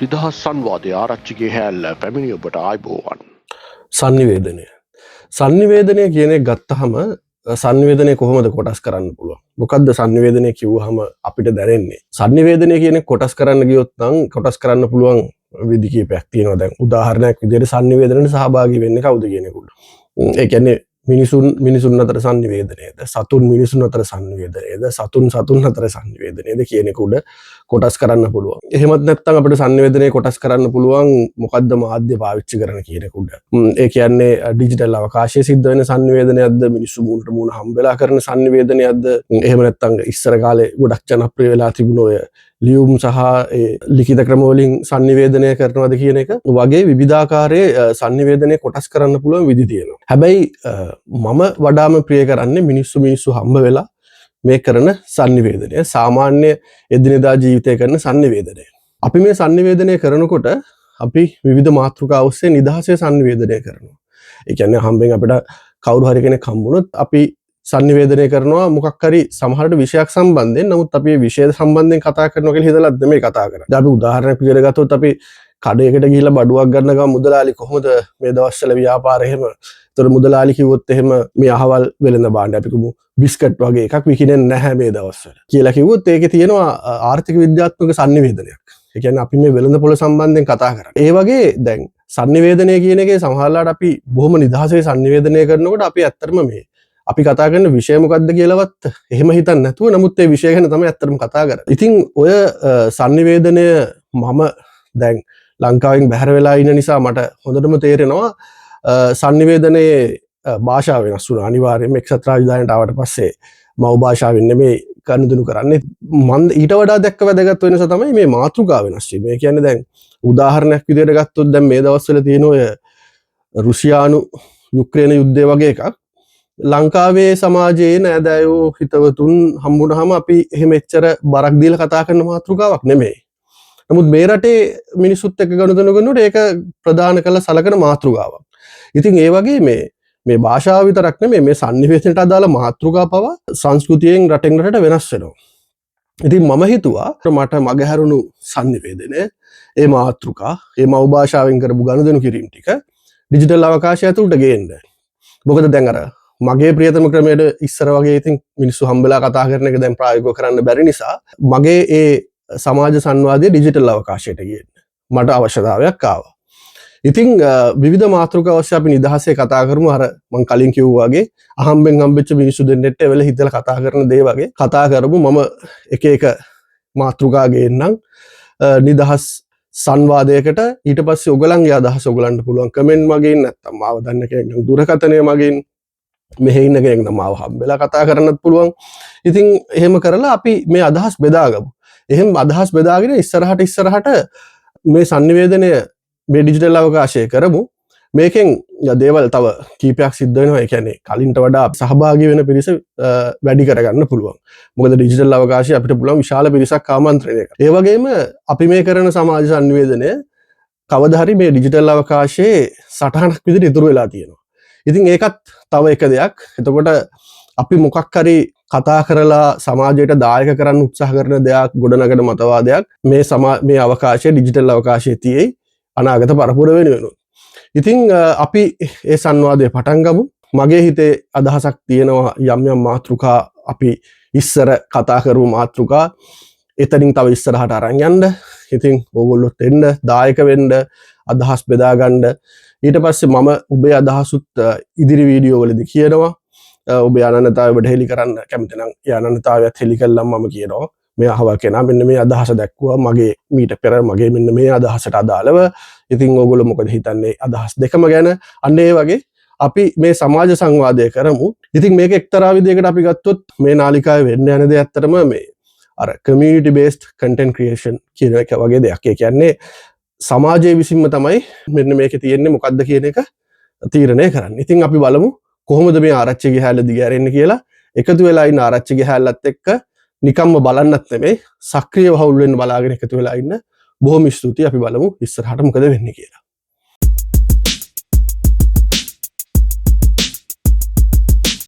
නිදහස් සංවාදය ආරච්චිගේ හැල්ල පැමිණි ඔබට ආයිබෝවන්. සංනිවේදනය කියන එක ගත්තහම සංනිවේදනය කොහොමද කොටස් කරන්න පුළුවන්? මොකද්ද සංනිවේදනය කිව්වහම අපිට දැනෙන්නේ? සංනිවේදනය කියන එක කොටස් කරන්න ගියොත් නම් කොටස් කරන්න පුළුවන් විදි කිහිපයක් තියෙනවා. දැන් උදාහරණයක් විදිහට සංනිවේදනයේ සහභාගී වෙන්නේ කවුද කෙනෙකුට? ඒ කියන්නේ මිනිසුන් අතර සංනිවේදනයේද, සතුන් මිනිසුන් අතර සංනිවේදනයේද, සතුන් අතර සංනිවේදනයේද කියන එක උඩ කොටස් කරන්න පුළුවන්. එහෙමත් නැත්නම් අපිට සංනිවේදනයේ කොටස් කරන්න පුළුවන් මොකද්ද මාධ්‍ය පාවිච්චි කරන කියන එක උඩ. ඒ කියන්නේ ඩිජිටල් අවකාශයේ සිද්ධ වෙන සංනිවේදනයක්ද, මිනිස්සු මුණට මුණ හම්බෙලා කරන සංනිවේදනයක්ද, එහෙම නැත්නම් ඉස්සර කාලේ ගොඩක් ජනප්‍රිය වෙලා තිබුණ ඔය ලියුම් සහ ලිඛිත ක්‍රම වලින් සංනිවේදනය කරනවද කියන එක වගේ විවිධාකාරයේ සංනිවේදනය කොටස් කරන්න පුළුවන් විදි තියෙනවා. හැබැයි මම වඩාම ප්‍රිය කරන්නේ මිනිස්සු හම්බ වෙලා මේ කරන සංනිවේදනය, සාමාන්‍ය එදිනෙදා ජීවිතය කරන සංනිවේදනය. අපි මේ සංනිවේදනය කරනකොට අපි විවිධ මාතෘකා ඔස්සේ නිදහසේ සංනිවේදනය කරනවා. ඒ කියන්නේ හම්බෙන් අපිට කවුරු හරි කෙනෙක් හම්බුනොත් අපි සංනිවේදනය කරනවා මොකක් හරි සමහරට විෂයක් සම්බන්ධයෙන්. නමුත් අපි මේ විෂය සම්බන්ධයෙන් කතා කරනවා කියලා හිතලා නෙමෙයි කතා කරන්නේ. දැන් අපි උදාහරණයක් විදිහට ගත්තොත් අපි කඩේකට ගිහිල්ලා බඩුවක් ගන්න ගමන් මුදලාලි කොහොමද මේ දවස්වල ව්‍යාපාර එහෙම. ඒතර මුදලාලි කිව්වොත් එහෙම මේ අහවල් වෙළඳ භාණ්ඩ අපි කිව්මු බිස්කට් වගේ එකක් විකිනෙන්නේ නැහැ මේ දවස්වල කියලා කිව්වොත් ඒකේ තියෙනවා ආර්ථික විද්‍යාත්මක සංනිවේදනයක්. ඒ කියන්නේ අපි මේ වෙළඳ පොළ සම්බන්ධයෙන් කතා කරන්නේ. ඒ වගේ දැන් සංනිවේදනය කියන එකේ සමහරලාට අපි බොහොම නිදහසේ සංනිවේදනය කරනකොට අපි ඇත්තටම මේ අපි කතා කරන විෂය මොකක්ද කියලාවත් එහෙම හිතන්නේ නැතුව නමුත් ඒ විෂය ගැන තමයි ඇත්තටම කතා කරන්නේ. ඉතින් ඔය සංනිවේදනය මම දැන් ලංකාවෙන් බැහැර වෙලා ඉන්න නිසා මට හොඳටම තේරෙනවා සංනිවේදනයේ භාෂාව වෙනස් වුණා. අනිවාර්යයෙන්ම එක්සත් රාජධානියට ආවට පස්සේ මව් භාෂාවෙන් නෙමෙයි ගනුදෙනු කරන්නේ. මම ඊට වඩා දැක්ක වැදගත් වෙනස තමයි මේ මාතෘකාව වෙනස් වීම. ඒ කියන්නේ දැන් උදාහරණයක් විදිහට ගත්තොත් දැන් මේ දවස්වල තියෙන ඔය රුසියානු යුක්‍රේන යුද්ධය වගේ එකක් ලංකාවේ සමාජයේ නෑදෑයෝ හිතවතුන් හම්බුනහම අපි එහෙම එච්චර බරක් දීලා කතා කරන මාතෘකාවක් නෙමෙයි. නමුත් මේ රටේ මිනිස්සුත් එක්ක ගනුදෙනු කරනකොට ඒක ප්‍රධාන කළ සලකන මාතෘකාවක්. ඉතින් ඒ වගේ මේ භාෂාව විතරක් නෙමෙයි මේ සංනිවේදනයට අදාළ මාතෘකා පවා සංස්කෘතියෙන් රටෙන් රටට වෙනස් වෙනවා. ඉතින් මම හිතුවා මට මගහැරුණු සංනිවේදනය ඒ මාතෘකා ඒ මව් භාෂාවෙන් කරපු ගනුදෙනු කිරීම ටික ඩිජිටල් අවකාශය ඇතුළට ගේන්න. මොකද දැන් අර මගේ ප්‍රියතම ක්‍රමයට ඉස්සර වගේ ඉතින් මිනිස්සු හම්බෙලා කතා කරන එක දැන් ප්‍රායෝගිකව කරන්න බැරි නිසා මගේ ඒ සමාජ සංවාදයේ ඩිජිටල් අවකාශයට ගේන්න මට අවශ්‍යතාවයක් ආවා. ඉතින් විවිධ මාතෘකා ඔස්සේ අපි නිදහසේ කතා කරමු. අර මම කලින් කිව්වා වගේ අහම්බෙන් හම්බෙච්ච මිනිස්සු දෙන්නෙත් එවල හිතලා කතා කරන දේ වගේ කතා කරමු. මම එක මාතෘකා ගේන්නම් නිදහස් සංවාදයකට. ඊට පස්සේ ඔයගලන්ගේ අදහස් ඔයගලන්ට පුළුවන් කමෙන්ට් මගින් නැත්නම් මාව දන්න කෙනෙක් නම් දුරකථනය මගින් මෙහෙ ඉන්න කෙනෙක් නම් මාව හම්බෙලා කතා කරන්නත් පුළුවන්. ඉතින් එහෙම කරලා අපි මේ අදහස් බෙදාගමු. එහෙම අදහස් බෙදාගෙන ඉස්සරහට මේ සංනිවේදනය මේ ඩිජිටල් අවකාශය කරමු. මේකෙන් දේවල් තව කීපයක් සිද්ධ වෙනවා. ඒ කියන්නේ කලින්ට වඩා සහභාගී වෙන පිරිස වැඩි කරගන්න පුළුවන්. මොකද ඩිජිටල් අවකාශය අපිට පුළුවන් විශාල පිරිසක් ආමන්ත්‍රණය කරන්න. ඒ වගේම අපි මේ කරන සමාජ සංනිවේදනය කවදා හරි මේ ඩිජිටල් අවකාශයේ සටහනක් විදිහට ඉතුරු වෙලා තියෙනවා. ඉතින් ඒකත් තව එක දෙයක්. එතකොට අපි මොකක් හරි කතා කරලා සමාජයට දායක කරන්න උත්සාහ කරන දෙයක් ගොඩනගන මතවාදයක් මේ අවකාශයේ ඩිජිටල් අවකාශයේ තියෙයි අනාගත පරපුර වෙනුවෙන්. ඉතින් අපි ඒ සංවාදය පටන් ගමු. මගේ හිතේ අදහසක් තියෙනවා යම් මාතෘකා අපි ඉස්සර කතා කරපු මාතෘකා එතනින් තව ඉස්සරහට අරන් යන්න. ඉතින් ඕගොල්ලොත් එන්න දායක වෙන්න අදහස් බෙදා ගන්න. ඊට පස්සේ මම ඔබේ අදහසුත් ඉදිරි වීඩියෝ වලදී කියනවා. ඔබේ අනන්‍යතාවය ඔබට හෙලි කරන්න කැමති නම් ඒ අනන්‍යතාවයත් හෙලි කළාම මම කියනවා මේ අහවල් කෙනා මෙන්න මේ අදහස දැක්වුවා මගේ මීට පෙර මගේ මෙන්න මේ අදහසට අදාළව. ඉතින් ඕගොල්ලෝ මොකද හිතන්නේ අදහස් දෙකම ගැන? අන්න ඒ වගේ අපි මේ සමාජ සංවාදය කරමු. ඉතින් මේක එක්තරා විදිහකට අපි ගත්තොත් මේ නාලිකාවේ වෙන්න යන දේ ඇත්තටම මේ අර community based content creation කියන එක වගේ දෙයක්. ඒ කියන්නේ සමාජයේ විසින්ම තමයි මෙන්න මේකේ තියෙන්නේ මොකද්ද කියන එක තීරණය කරන්නේ. ඉතින් අපි බලමු කොහොමද මේ ආරච්චිගේ හැල්ල දිගහැරෙන්නේ කියලා. එකතු වෙලා ඉන්න ආරච්චිගේ හැල්ලත් එක්ක නිකම්ම බලන්නත් නෙමෙයි සක්‍රියව හවුල් වෙන්න බලාගෙන එකතු වෙලා ඉන්න. බොහොම ස්තුතියි. අපි බලමු ඉස්සරහට මොකද වෙන්නේ කියලා.